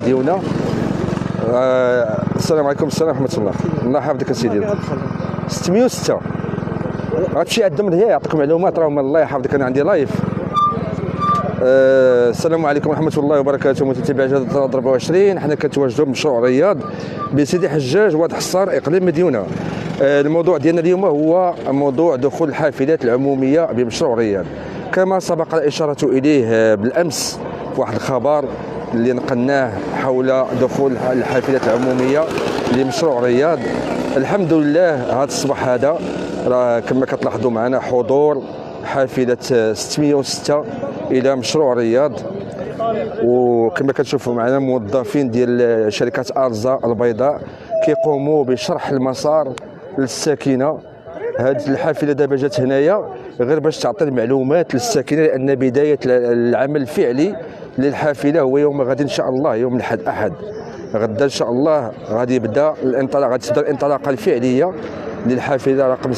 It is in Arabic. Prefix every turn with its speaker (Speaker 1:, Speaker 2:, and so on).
Speaker 1: ديالنا. السلام عليكم. السلام ورحمه الله. الله يحفظك سيدي. 606 غتمشي عندهم هي يعطيكم معلومات. راهم الله يحفظك انا عندي لايف. السلام عليكم ورحمه الله وبركاته. متتبعي جدة 24 حنا كنتواجدوا بمشروع رياض بسيدي حجاج واد حصار اقليم مديونه. الموضوع ديالنا اليوم هو موضوع دخول الحافلات العموميه بمشروع رياض. كما سبق الاشاره اليه بالامس في واحد الخبر اللي نقلناه حول دخول الحافلات العموميه لمشروع رياض. الحمد لله هذا الصباح هذا راه كما كتلاحظوا معنا حضور حافله 606 الى مشروع رياض، وكما كتشوفوا معنا موظفين ديال شركه ارزا البيضاء كيقوموا بشرح المسار للساكنه. هذه الحافله دابا جات هنايا غير باش تعطي المعلومات للساكنه، لان بدايه العمل الفعلي للحافله هو يوم غد ان شاء الله، يوم الاحد غدا ان شاء الله غادي يبدا الانطلاقه الفعليه للحافله رقم